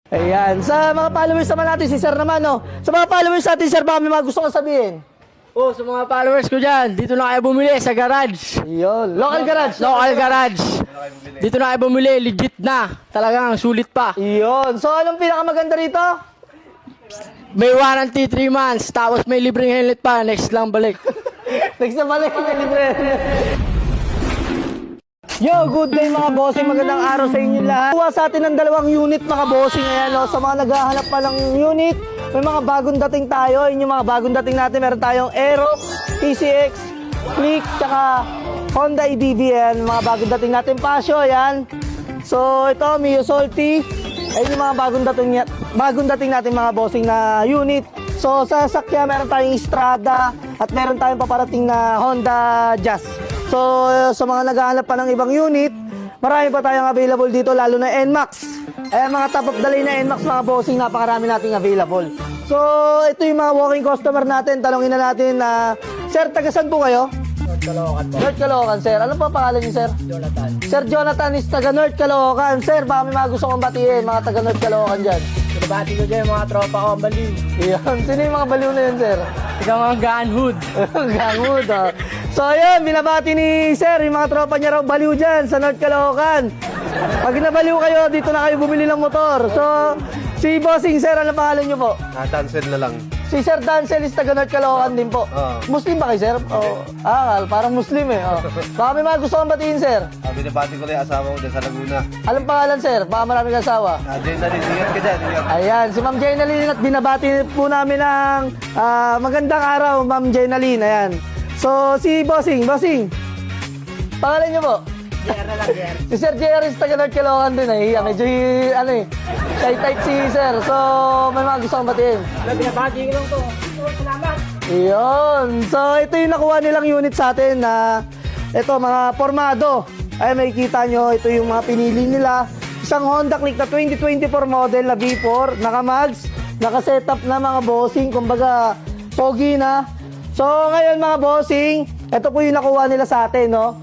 Ayan, sa mga followers naman natin, si Sir naman, no? Sa mga followers natin, Sir, baka may mga gusto kong sabihin. Oh, sa mga followers ko dyan, dito na kayo bumili sa garage. Yun, local garage. Local garage. Dito na kayo bumili, legit na. Talagang sulit pa. Yun, so anong pinakamaganda rito? May warranty 3 months, tapos may libreng helmet pa, next lang balik. Next na balik, libre. Yo, good day mga bossing, magandang araw sa inyo lahat. Kuha sa atin ng 2 unit mga bossing. Ayan, no? Sa mga naghahanap pa ng unit, may mga bagong dating tayo. Yun yung mga bagong dating natin. Meron tayong Aerox, PCX, Click, tsaka Honda EDV. Ayan, mga bagong dating natin. Pasio, ayan. So, ito, Mio Solti. Ayun yung mga bagong dating natin mga bossing na unit. So, sa sasakyan, meron tayong Estrada at meron tayong paparating na Honda Jazz. So, sa mga naghahanap pa ng ibang unit, marami pa tayong available dito, lalo na NMAX. Ayan, mga top of the line na NMAX, mga bossing, napakarami nating available. So, ito yung mga walking customer natin. Talungin na natin na, Sir, taga-saan po kayo? North Caloocan po. North Caloocan, Sir. Ano pa pangalan niyo, Sir? Jonathan. Sir Jonathan is taga North Caloocan. Sir, baka may mga gusto kong batiin, mga taga North Caloocan dyan. Sinabati ko dyan mga tropa ko ang baliw. Yan, sino yung mga baliw na yun, Sir? Ikaw mga ganhood. Gangud, oh. So, ayun, binabati ni Sir, yung mga tropa niya raw baliw dyan sa North Caloocan. Pag nabaliw kayo, dito na kayo bumili ng motor. So, si Bossing, Sir, ano pangalan niyo po? Cancel na lang. Si Sir Dancel is taga North Caloocan din po. Muslim ba kayo, Sir? Oh, parang Muslim eh. Oh. Baka may mga gusto kong batiin, Sir. Binabati ko lang yung asawa ko dyan sa Laguna. Anong pangalan, Sir? Baka maraming asawa. Jane na din, ingat ka dyan. Ingat. Ayan, si Ma'am Jainaline at binabati po namin ng magandang araw, Ma'am Jainaline. Ayan. So, si Bossing, pangalan niyo po? JR na lang, JR. Si Sir JR is taga North Caloocan din eh. Medyo, shy type si Sir. So, may mga gusto kong batiin. Binabati ko lang to. Salamat. Yun. So, ito yung nakuha nilang unit sa atin na ito, mga formado. Ay, makikita nyo, ito yung mga pinili nila. Isang Honda Click na 2024 model na V4, naka-mags, naka-setup na mga bossing, kumbaga, pogi na. So, ngayon mga bossing, ito po yung nakuha nila sa atin, no?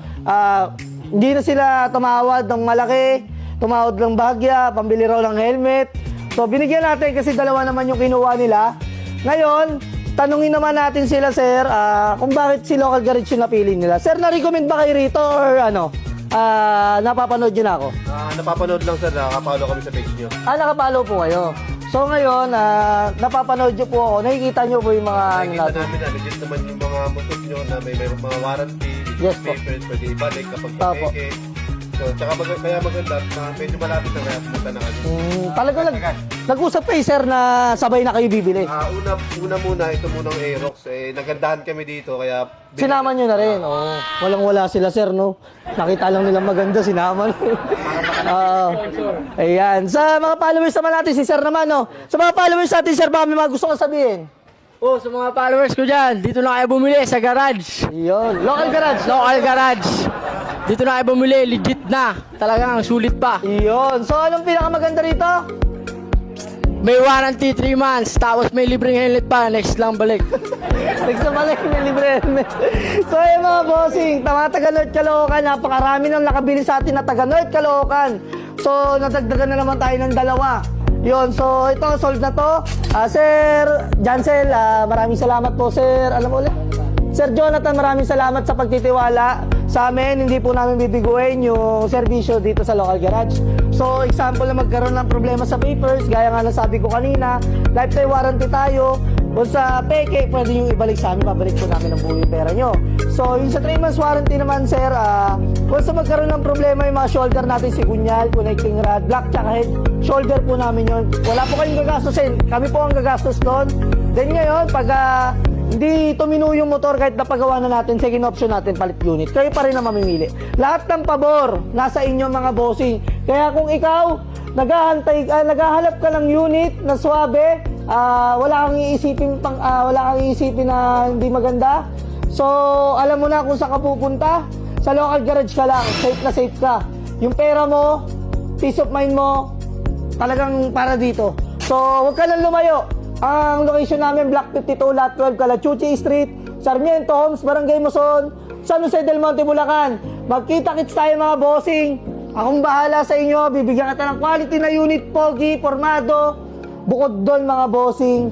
Hindi na sila tumawad ng malaki, tumawad ng bahagya, pambili raw ng helmet. So, binigyan natin kasi 2 naman yung kinuha nila. Ngayon, tanungin naman natin sila, Sir, kung bakit si Local Garage yung napili nila. Sir, na-recommend ba kayo rito or ano? Napapanood nyo na ako? Napapanood lang sir, nakapalo kami sa page nyo. Nakapalo po kayo. So ngayon, napapanood nyo po ako. Nakikita nyo po yung mga ano Nakikita natin. namin na legit naman yung mga motor nyo na may mga warranty, Yes po. papers, pwede ibalik kapag Opo. peke. So, tsaka kaya maganda, medyo malapit na kaya pumunta na kami. Talagang nag-usap kayo, Sir, na sabay na kayo bibili. Una muna, ito munang Aerox. Nagandahan kami dito, kaya... Sinama nyo na rin. Oh, walang-wala sila, Sir, no? Nakita lang nilang maganda, sinama. Ayan. Sa mga followers naman natin, si Sir naman, no? Sa mga followers natin, Sir, baka may mga gusto kong sabihin. Oh, sa mga followers ko dyan, dito na kayo bumili sa garage. Yun. Local garage. Local garage. Dito na kayo bumili, legit na. Talagang sulit pa. Yun. So, anong pinakamaganda rito? May warranty 3 months, tapos may libreng helmet pa, next lang balik. Next na balik, may libre. So, yung mga bossing, taga North Caloocan, napakarami nang nakabili sa atin na taga North Caloocan. So, nadagdagan na naman tayo ng 2. Yun, so ito, sold na to. Sir Jancel, maraming salamat po, Sir. Alam mo ulit? Sir Jonathan, maraming salamat sa pagtitiwala sa amin. Hindi po namin bibiguin yung serbisyo dito sa Local Garage. So, example na magkaroon ng problema sa papers, gaya nga na sabi ko kanina, lifetime warranty tayo. Kung sa peke, pwede yung ibalik sa amin, babalik po namin ang buo yung pera nyo. So, yung sa 3 months warranty naman, Sir, kung sa magkaroon ng problema yung mga shoulder natin, sigunyal, connecting rod, block, tsaka head, shoulder po namin yun. Wala po kayong gagastusin. Kami po ang gagastos doon. Then ngayon, pag hindi tumino yung motor kahit napagawa na natin, second option natin, palit unit. Kayo pa rin na mamimili. Lahat ng pabor, nasa inyo mga bossing. Kaya kung ikaw, naghahanap ka ng unit na swabe, wala kang iisipin na hindi maganda. So, alam mo na kung saan ka pupunta. Sa Local Garage ka lang, safe na safe ka. Yung pera mo, peace of mind mo, talagang para dito. So, huwag ka lang lumayo. Ang location namin, Block 52, Lot 12, Calachuchi Street, Sarmiento Homes, Barangay Muson, San Jose del Monte, Bulacan. Magkita-kits tayo mga bossing. Akong bahala sa inyo, bibigyan kita ng quality na unit, pogi, formado. Bukod doon mga bossing,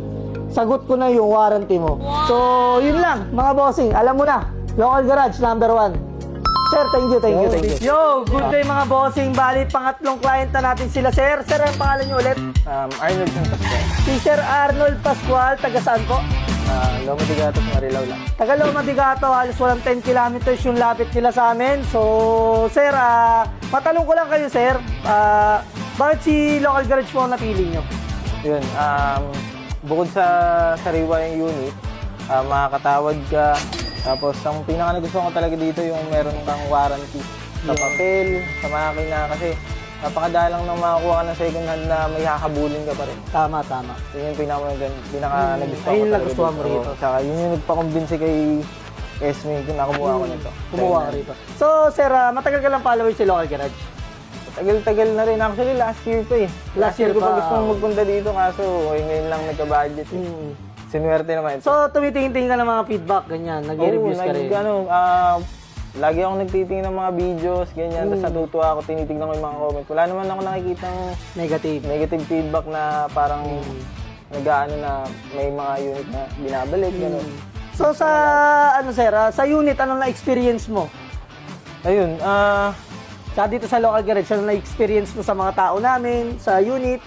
sagot ko na yung warranty mo. So, yun lang mga bossing, alam mo na, Local Garage number 1. Sir, thank you. Yo, good day mga bossing. Bali, pangatlong client na natin sila, sir. Sir, ang pangalan nyo ulit? Arnold ng Pascual. Si Sir Arnold Pascual, taga saan po? Loma de Gatos, Marilaw lang. Taga Loma de Gato, halos walang 10 kilometers yung lapit nila sa amin. So, sir, matanong ko lang kayo, sir. Bakit si Local Garage po ang napili nyo? Yun, bukod sa sariwa yung unit, makakatawad ka. Tapos, ang pinaka nagustuhan ko talaga dito yung meron kang warranty sa papel, sa makina. Kasi napakadalang nang makakuha ka ng second hand na may hakabulin ka pa rin. Tama. Yun yung pinaka nagustuhan ko Ayun talaga nagustuhan mo rito. Tsaka yun yung nagpakumbinsi kay Esme kung nakumuha ko nito. Kumuha ka rito. So, sir, matagal ka lang follower si Local Garage? Tagal na rin. Actually, last year pa eh. Last year ko pa, pa gusto magpunta dito kaso ngayon lang nagka-budget eh. Sinuwerte naman ito. So, tumitingin ka ng mga feedback, ganyan. Nag-reviews ka rin. Lagi akong nagtitingin ng mga videos, ganyan. Tapos natutuwa ako, tinitignan ko yung mga comment. Wala naman ako nakikitang negative feedback na parang nag-ano na may mga unit na binabalik, gano'n. So, sa unit, anong na-experience mo? Ayun, Dito sa Local Garage, anong na-experience mo sa mga tao namin, sa unit?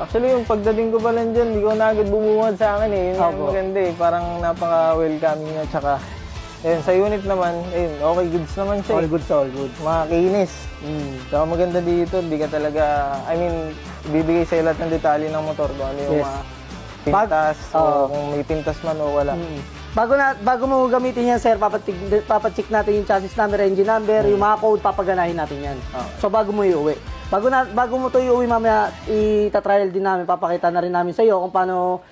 actually yung pagdating ko pa lang dyan, hindi ko na agad bumuhad sa akin eh. Yun yung maganda eh, parang napaka-welcoming niya. Tsaka, ayun, sa unit naman, ayun, okay, goods naman siya. All good. Makinis. Tsaka maganda dito, di ka talaga, I mean, ibibigay sa'yo lahat ng detalye ng motor kung ano yung mga pintas, o kung may pintas man o wala. Bago mo gamitin yan, sir, papacheck natin yung chassis number, engine number, yung mga code, papaganahin natin yan. So, bago mo iuwi. Bago mo to iuwi, mamaya, itatrial din namin, papakita na rin namin sa iyo kung paano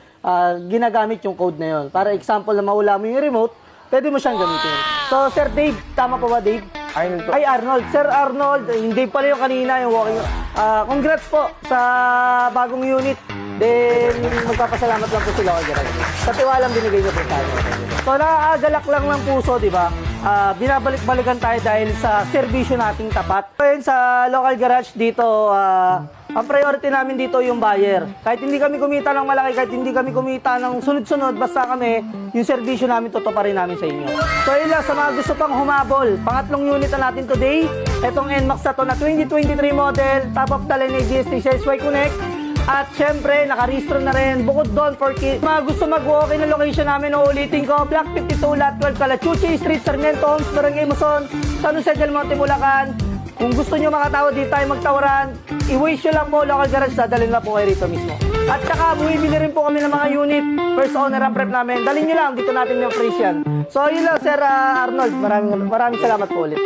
ginagamit yung code na yun. Para example na mawala mo yung remote, pwede mo siyang gamitin. So, Sir Dave, tama po ba, Dave? Arnold po. Ay, Arnold. Sir Arnold, hindi pala yung kanina, yung walking. Congrats po sa bagong unit. Then, magpapasalamat lang po si Local Garage. Sa tiwalang binigay niyo po sa akin. So, nakakagalak lang ng puso, di ba? Binabalik-balikan tayo dahil sa serbisyo nating tapat. Ngayon, sa Local Garage dito, ang priority namin dito yung buyer. Kahit hindi kami kumita ng malaki, kahit hindi kami kumita ng sunod-sunod, basta kami, yung serbisyo namin, totoo pa rin namin sa inyo. So, yun lang, sa mga gusto pang humabol, pangatlong unit na natin today, itong NMAX na to na 2023 model, top of the line na GST SY Connect. At syempre, nakarehistro na rin. Bukod doon, for mga gusto mag-walk in na location namin, uulitin ko, Block 52, Lot 12, Calachuchi Street, Sarmiento, Homes, Barangay Muson, San Jose del Monte, Bulacan. Kung gusto nyo makatawad, dito tayo magtawaran. I-wish nyo lang po, Local Garage, dadalhin na po kayo rito mismo. At saka, bumibili rin po kami ng mga unit. First owner ang prep namin. Dalhin nyo lang, dito natin yung price yan. So, yun lang, Sir Arnold. Maraming salamat po ulit.